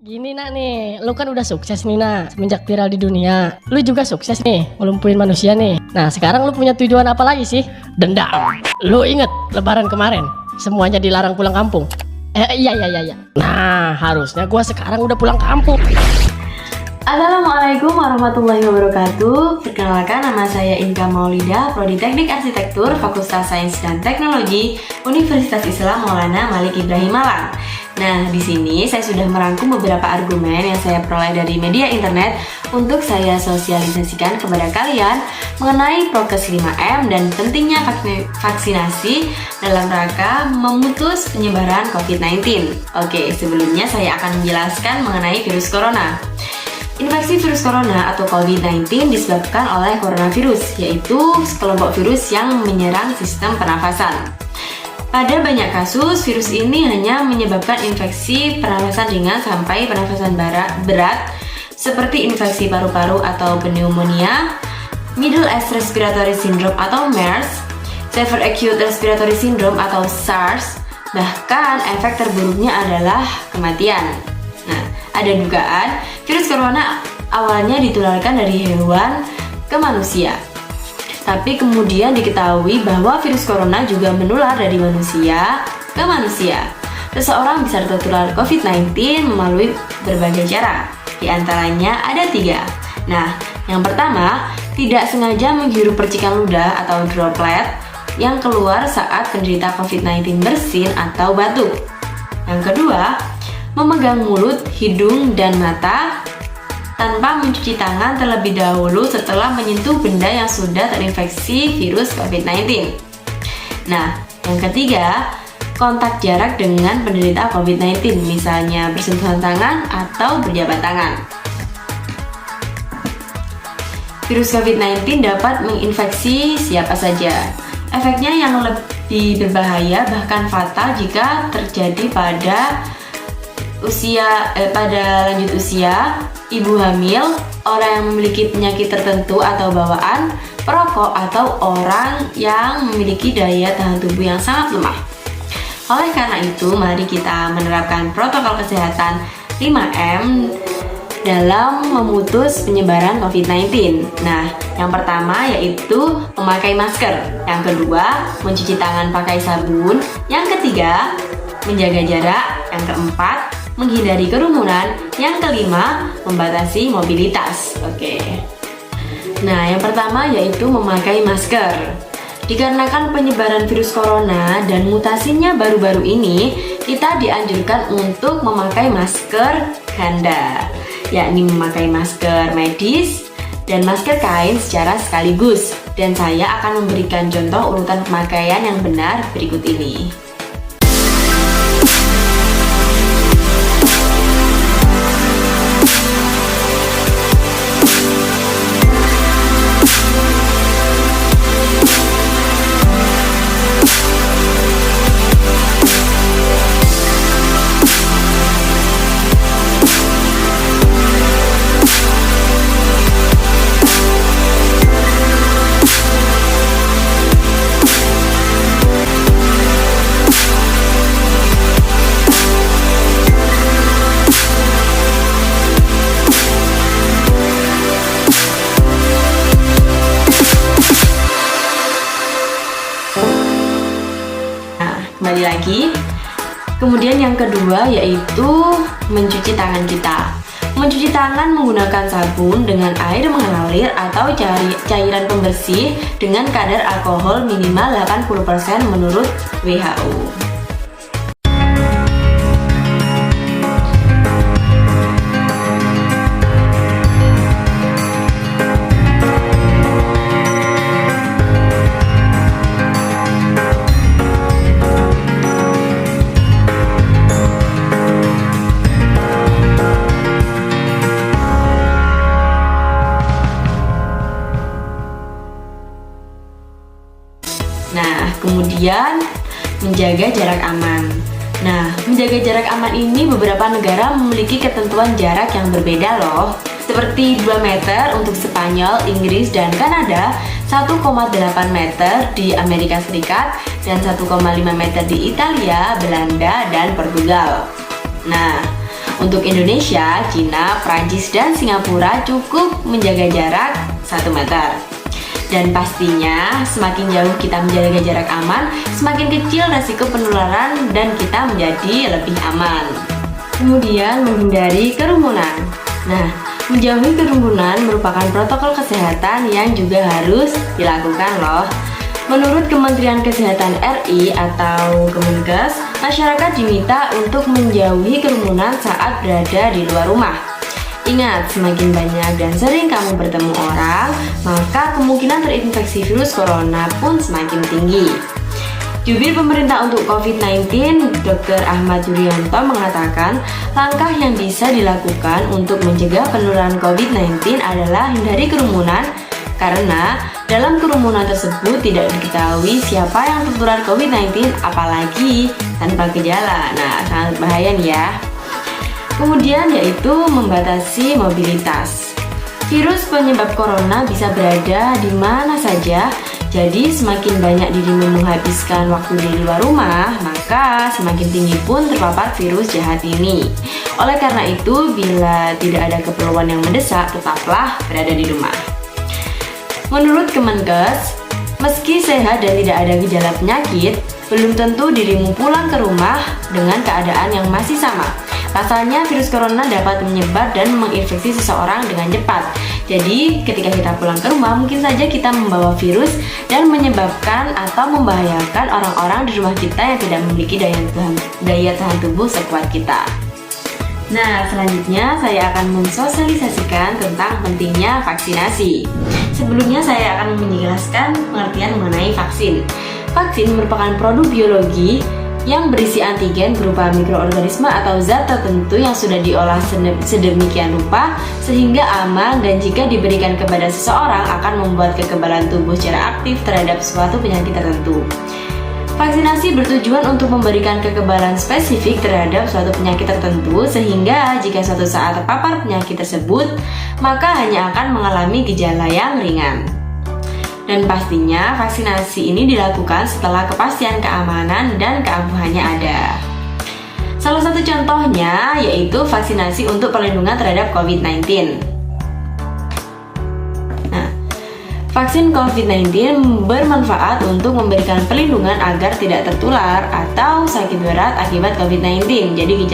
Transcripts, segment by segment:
Gini nak nih, lu kan udah sukses nih nak, semenjak viral di dunia. Lu juga sukses nih, ngelumpuhin manusia nih. Nah sekarang lu punya tujuan apa lagi sih? Dendam. Lu inget lebaran kemarin, semuanya dilarang pulang kampung. Iya. Nah harusnya gua sekarang udah pulang kampung. Assalamualaikum warahmatullahi wabarakatuh. Perkenalkan, nama saya Inka Maulida, Prodi Teknik Arsitektur, Fakultas Sains dan Teknologi, Universitas Islam Maulana Malik Ibrahim Malang. Nah, di sini saya sudah merangkum beberapa argumen yang saya peroleh dari media internet untuk saya sosialisasikan kepada kalian mengenai prokes 5M dan pentingnya vaksinasi dalam rangka memutus penyebaran COVID-19. Oke, sebelumnya saya akan menjelaskan mengenai virus corona. Infeksi virus corona atau COVID-19 disebabkan oleh coronavirus, yaitu sekelompok virus yang menyerang sistem pernafasan. Pada banyak kasus, virus ini hanya menyebabkan infeksi pernafasan ringan sampai pernafasan berat, seperti infeksi paru-paru atau pneumonia, Middle East Respiratory Syndrome atau MERS, Severe Acute Respiratory Syndrome atau SARS, bahkan efek terburuknya adalah kematian. Nah, ada dugaan virus corona awalnya ditularkan dari hewan ke manusia. Tapi kemudian diketahui bahwa virus corona juga menular dari manusia ke manusia. Seseorang bisa tertular COVID-19 melalui berbagai cara. Di antaranya ada 3. Nah, yang pertama, tidak sengaja menghirup percikan ludah atau droplet yang keluar saat penderita COVID-19 bersin atau batuk. Yang kedua, memegang mulut, hidung, dan mata tanpa mencuci tangan terlebih dahulu setelah menyentuh benda yang sudah terinfeksi virus COVID-19. Nah, yang ketiga, kontak jarak dengan penderita COVID-19, misalnya bersentuhan tangan atau berjabat tangan. Virus COVID-19 dapat menginfeksi siapa saja. Efeknya yang lebih berbahaya bahkan fatal jika terjadi pada lanjut usia, ibu hamil, orang yang memiliki penyakit tertentu atau bawaan, perokok, atau orang yang memiliki daya tahan tubuh yang sangat lemah. Oleh karena itu, mari kita menerapkan protokol kesehatan 5M dalam memutus penyebaran COVID-19. Nah, yang pertama yaitu memakai masker. Yang kedua, mencuci tangan pakai sabun. Yang ketiga, menjaga jarak. Yang keempat, menghindari kerumunan. Yang kelima, membatasi mobilitas. Oke. Nah, yang pertama yaitu memakai masker. Dikarenakan penyebaran virus corona dan mutasinya baru-baru ini, kita dianjurkan untuk memakai masker ganda, yakni memakai masker medis dan masker kain secara sekaligus. Dan saya akan memberikan contoh urutan pemakaian yang benar berikut ini. Kembali lagi. Kemudian yang kedua yaitu mencuci tangan kita. Mencuci tangan menggunakan sabun dengan air mengalir atau cairan pembersih dengan kadar alkohol minimal 80% menurut WHO. Nah, kemudian menjaga jarak aman. Nah, menjaga jarak aman ini beberapa negara memiliki ketentuan jarak yang berbeda loh. Seperti 2 meter untuk Spanyol, Inggris, dan Kanada, 1,8 meter di Amerika Serikat, dan 1,5 meter di Italia, Belanda, dan Portugal. Nah, Untuk Indonesia, Cina, Prancis, dan Singapura cukup menjaga jarak 1 meter. Dan pastinya semakin jauh kita menjaga jarak aman, semakin kecil resiko penularan dan kita menjadi lebih aman. Kemudian menghindari kerumunan. Nah, menjauhi kerumunan merupakan protokol kesehatan yang juga harus dilakukan loh. Menurut Kementerian Kesehatan RI atau Kemenkes, masyarakat diminta untuk menjauhi kerumunan saat berada di luar rumah. Ingat, semakin banyak dan sering kamu bertemu orang, maka kemungkinan terinfeksi virus corona pun semakin tinggi. Jubir pemerintah untuk COVID-19, Dr. Ahmad Yuryanto mengatakan, langkah yang bisa dilakukan untuk mencegah penularan COVID-19 adalah hindari kerumunan, karena dalam kerumunan tersebut tidak diketahui siapa yang tertular COVID-19, apalagi tanpa gejala. Nah, sangat bahaya nih ya. Kemudian yaitu membatasi mobilitas. Virus penyebab corona bisa berada di mana saja, jadi semakin banyak dirimu menghabiskan waktu di luar rumah, maka semakin tinggi pun terpapar virus jahat ini. Oleh karena itu, bila tidak ada keperluan yang mendesak, tetaplah berada di rumah. Menurut Kemenkes, meski sehat dan tidak ada gejala penyakit, belum tentu dirimu pulang ke rumah dengan keadaan yang masih sama. Pasalnya virus corona dapat menyebar dan menginfeksi seseorang dengan cepat. Jadi ketika kita pulang ke rumah, mungkin saja kita membawa virus dan menyebabkan atau membahayakan orang-orang di rumah kita yang tidak memiliki daya tahan tubuh sekuat kita. Nah, selanjutnya saya akan mensosialisasikan tentang pentingnya vaksinasi. Sebelumnya saya akan menjelaskan pengertian mengenai vaksin. Vaksin merupakan produk biologi yang berisi antigen berupa mikroorganisme atau zat tertentu yang sudah diolah sedemikian rupa sehingga aman, dan jika diberikan kepada seseorang akan membuat kekebalan tubuh secara aktif terhadap suatu penyakit tertentu. Vaksinasi bertujuan untuk memberikan kekebalan spesifik terhadap suatu penyakit tertentu sehingga jika suatu saat terpapar penyakit tersebut, maka hanya akan mengalami gejala yang ringan. Dan pastinya vaksinasi ini dilakukan setelah kepastian keamanan dan keampuhannya ada. Salah satu contohnya yaitu vaksinasi untuk perlindungan terhadap COVID-19. Nah, vaksin COVID-19 bermanfaat untuk memberikan perlindungan agar tidak tertular atau sakit berat akibat COVID-19. Jadi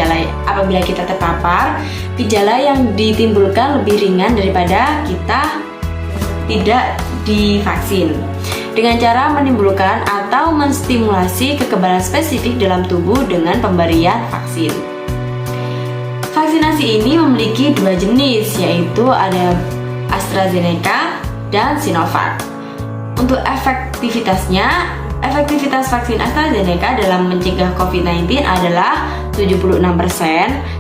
apabila kita terpapar, gejala yang ditimbulkan lebih ringan daripada kita tidak divaksin, dengan cara menimbulkan atau menstimulasi kekebalan spesifik dalam tubuh dengan pemberian vaksin. Vaksinasi ini memiliki 2 jenis, yaitu ada AstraZeneca dan Sinovac. Untuk efektivitas vaksin AstraZeneca dalam mencegah COVID-19 adalah 76%,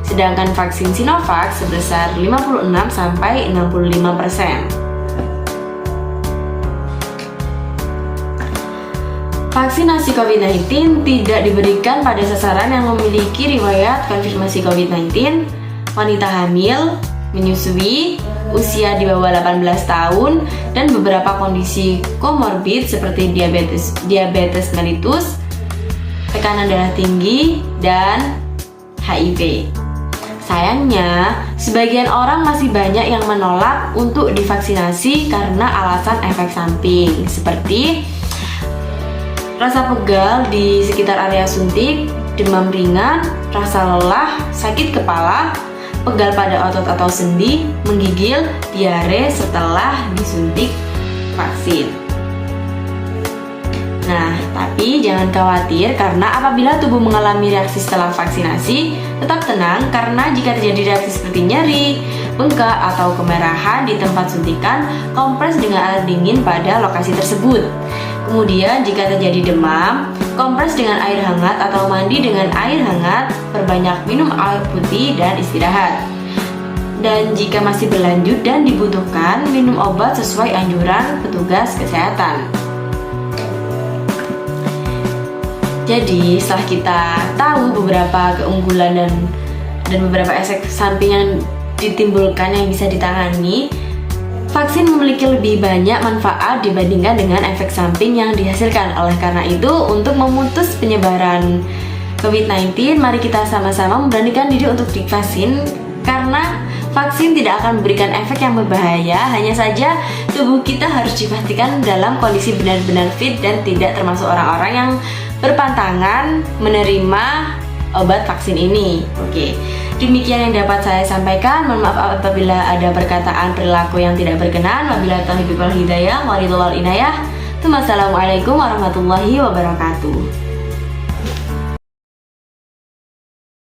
sedangkan vaksin Sinovac sebesar 56-65%. Vaksinasi COVID-19 tidak diberikan pada sasaran yang memiliki riwayat konfirmasi COVID-19, wanita hamil, menyusui, usia di bawah 18 tahun, dan beberapa kondisi komorbid seperti diabetes mellitus, tekanan darah tinggi, dan HIV. Sayangnya, sebagian orang masih banyak yang menolak untuk divaksinasi karena alasan efek samping seperti rasa pegal di sekitar area suntik, demam ringan, rasa lelah, sakit kepala, pegal pada otot atau sendi, menggigil, diare setelah disuntik vaksin. Nah, tapi jangan khawatir karena apabila tubuh mengalami reaksi setelah vaksinasi, tetap tenang karena jika terjadi reaksi seperti nyeri, bengkak, atau kemerahan di tempat suntikan, kompres dengan alat dingin pada lokasi tersebut. Kemudian jika terjadi demam, kompres dengan air hangat atau mandi dengan air hangat, perbanyak minum air putih dan istirahat. Dan jika masih berlanjut dan dibutuhkan, minum obat sesuai anjuran petugas kesehatan. Jadi setelah kita tahu beberapa keunggulan dan beberapa efek samping yang ditimbulkan yang bisa ditangani, vaksin memiliki lebih banyak manfaat dibandingkan dengan efek samping yang dihasilkan. Oleh karena itu, untuk memutus penyebaran COVID-19, mari kita sama-sama memberanikan diri untuk divaksin karena vaksin tidak akan memberikan efek yang berbahaya. Hanya saja tubuh kita harus dipastikan dalam kondisi benar-benar fit dan tidak termasuk orang-orang yang berpantangan menerima obat vaksin ini. Oke, demikian yang dapat saya sampaikan. Mohon maaf apabila ada perkataan perilaku yang tidak berkenan. Wabillahi taufiq wal hidayah, walillahil inayah. Wassalamualaikum warahmatullahi wabarakatuh.